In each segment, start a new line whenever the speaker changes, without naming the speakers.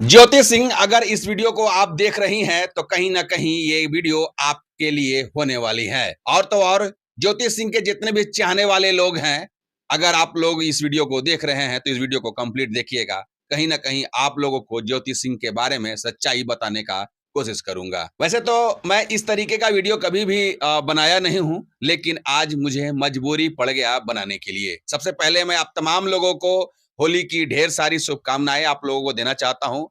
ज्योति सिंह, अगर इस वीडियो को आप देख रही हैं तो कहीं ना कहीं ये वीडियो आपके लिए होने वाली है। और तो और ज्योति सिंह के जितने भी चाहने वाले लोग हैं, अगर आप लोग इस वीडियो को देख रहे हैं तो इस वीडियो को कंप्लीट देखिएगा। कहीं ना कहीं आप लोगों को ज्योति सिंह के बारे में सच्चाई बताने का कोशिश करूंगा। वैसे तो मैं इस तरीके का वीडियो कभी भी बनाया नहीं हूं, लेकिन आज मुझे मजबूरी पड़ गया बनाने के लिए। सबसे पहले मैं आप तमाम लोगों को होली की ढेर सारी शुभकामनाएं आप लोगों को देना चाहता हूं।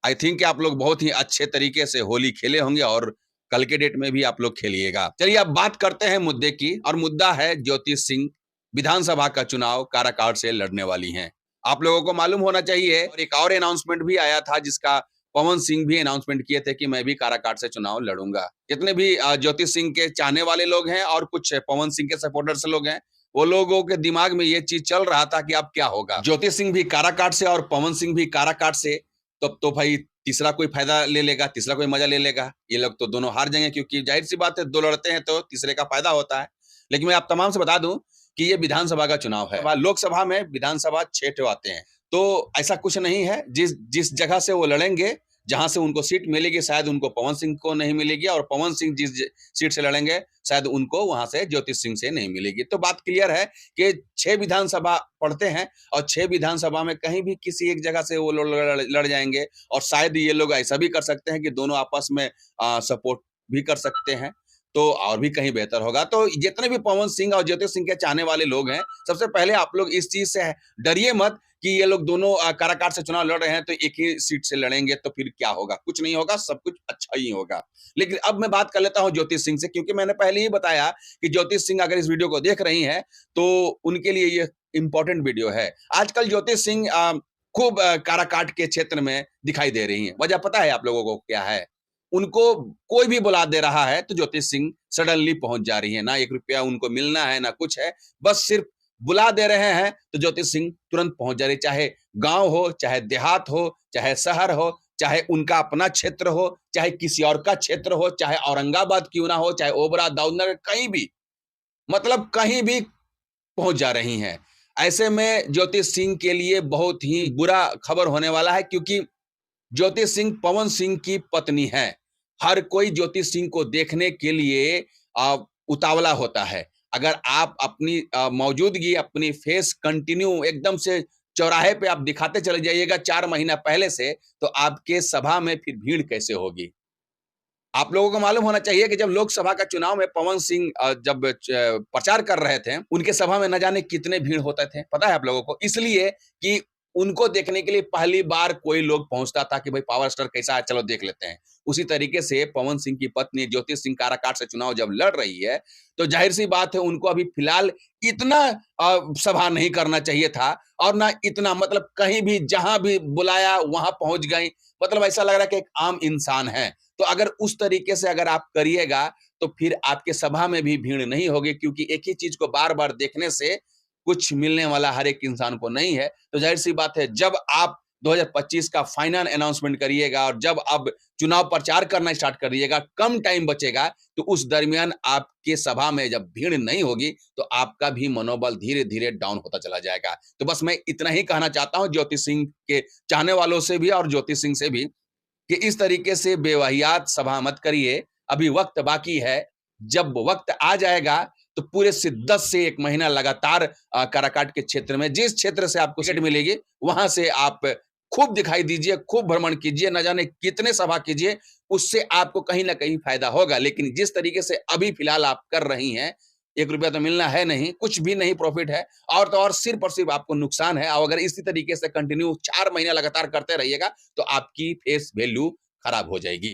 आई थिंक कि आप लोग बहुत ही अच्छे तरीके से होली खेले होंगे और कल के डेट में भी आप लोग खेलिएगा। चलिए अब बात करते हैं मुद्दे की, और मुद्दा है ज्योति सिंह विधानसभा का चुनाव काराकाट से लड़ने वाली हैं। आप लोगों को मालूम होना चाहिए, और एक और अनाउंसमेंट भी आया था जिसका पवन सिंह भी अनाउंसमेंट किए थे कि मैं भी काराकाट से चुनाव लड़ूंगा। जितने भी ज्योति सिंह के चाहने वाले लोग हैं और कुछ पवन सिंह के सपोर्टर्स लोग हैं, वो लोगों के दिमाग में ये चीज चल रहा था कि अब क्या होगा, ज्योति सिंह भी काराकाट से और पवन सिंह भी काराकाट से, तब तो भाई तीसरा कोई फायदा ले लेगा, तीसरा कोई मजा ले लेगा। ये लोग तो दोनों हार जाएंगे, क्योंकि जाहिर सी बात है, दो लड़ते हैं तो तीसरे का फायदा होता है। लेकिन मैं आप तमाम से बता दूं कि ये विधानसभा का चुनाव है। लोकसभा में विधानसभा 6 ठो आते हैं, तो ऐसा कुछ नहीं है। जिस जिस जगह से वो लड़ेंगे, जहां से उनको सीट मिलेगी, शायद उनको पवन सिंह को नहीं मिलेगी, और पवन सिंह जिस सीट से लड़ेंगे शायद उनको वहां से ज्योति सिंह से नहीं मिलेगी। तो बात क्लियर है कि 6 विधानसभा पढ़ते हैं, और 6 विधानसभा में कहीं भी किसी एक जगह से वो लोग लड़ जाएंगे। और शायद ये लोग ऐसा भी कर सकते हैं कि दोनों आपस में सपोर्ट भी कर सकते हैं, तो और भी कहीं बेहतर होगा। तो जितने भी पवन सिंह और ज्योति सिंह के चाहने वाले लोग हैं, सबसे पहले आप लोग इस चीज से डरिए मत कि ये लोग दोनों काराकाट से चुनाव लड़ रहे हैं तो एक ही सीट से लड़ेंगे तो फिर क्या होगा। कुछ नहीं होगा, सब कुछ अच्छा ही होगा। लेकिन अब मैं बात कर लेता हूं ज्योति सिंह से, क्योंकि मैंने पहले ही बताया कि ज्योति सिंह अगर इस वीडियो को देख रही हैं तो उनके लिए ये इंपॉर्टेंट वीडियो है। आजकल ज्योति सिंह खूब काराकाट के क्षेत्र में दिखाई दे रही हैं। वजह पता है आप लोगों को क्या है? उनको कोई भी बुला दे रहा है तो ज्योति सिंह सडनली पहुंच जा रही है। ना 1 रुपया उनको मिलना है, ना कुछ है, बस सिर्फ बुला दे रहे हैं तो ज्योति सिंह तुरंत पहुंच जा रही। चाहे गांव हो, चाहे देहात हो, चाहे शहर हो, चाहे उनका अपना क्षेत्र हो, चाहे किसी और का क्षेत्र हो, चाहे औरंगाबाद क्यों ना हो, चाहे ओबरा, दाऊदनगर, कहीं भी, मतलब कहीं भी पहुंच जा रही हैं। ऐसे में ज्योति सिंह के लिए बहुत ही बुरा खबर होने वाला है, क्योंकि ज्योति सिंह पवन सिंह की पत्नी है। हर कोई ज्योति सिंह को देखने के लिए उतावला होता है। अगर आप अपनी मौजूदगी, अपनी फेस कंटिन्यू एकदम से चौराहे पे आप दिखाते चले जाइएगा 4 महीना पहले से, तो आपके सभा में फिर भीड़ कैसे होगी? आप लोगों को मालूम होना चाहिए कि जब लोकसभा का चुनाव में पवन सिंह जब प्रचार कर रहे थे, उनके सभा में न जाने कितने भीड़ होते थे, पता है आप लोगों को? इसलिए कि उनको देखने के लिए पहली बार कोई लोग पहुंचता था कि भाई पावर स्टार कैसा है, चलो देख लेते हैं। उसी तरीके से पवन सिंह की पत्नी ज्योति सिंह काराकाट से चुनाव जब लड़ रही है, तो जाहिर सी बात है उनको अभी फिलहाल इतना सभा नहीं करना चाहिए था, और ना इतना, मतलब कहीं भी जहां भी बुलाया वहां पहुंच गई। मतलब ऐसा लग रहा है कि एक आम इंसान है। तो अगर उस तरीके से अगर आप करिएगा तो फिर आपके सभा में भी भीड़ नहीं होगी, क्योंकि एक ही चीज को बार बार देखने से कुछ मिलने वाला हर एक इंसान को नहीं है। तो जाहिर सी बात है, जब आप 2025 का फाइनल अनाउंसमेंट करिएगा और जब आप चुनाव प्रचार करना स्टार्ट करिएगा, कम टाइम बचेगा, तो उस दरमियान आपके सभा में जब भीड़ नहीं होगी तो आपका भी मनोबल धीरे धीरे डाउन होता चला जाएगा। तो बस मैं इतना ही कहना चाहता हूं ज्योति सिंह के चाहने वालों से भी और ज्योति सिंह से भी, कि इस तरीके से बेवहियात सभा मत करिए। अभी वक्त बाकी है। जब वक्त आ जाएगा तो पूरे से 10 से 1 महीना लगातार काराकाट के क्षेत्र में, जिस क्षेत्र से आपको सीट मिलेगी, वहां से आप खूब दिखाई दीजिए, खूब भ्रमण कीजिए, न जाने कितने सभा कीजिए, उससे आपको कहीं ना कहीं फायदा होगा। लेकिन जिस तरीके से अभी फिलहाल आप कर रही हैं, 1 रुपया तो मिलना है नहीं, कुछ भी नहीं प्रॉफिट है, और तो और सिर्फ और सिर्फ आपको नुकसान है। और अगर इसी तरीके से कंटिन्यू 4 महीने लगातार करते रहिएगा तो आपकी फेस वैल्यू खराब हो जाएगी।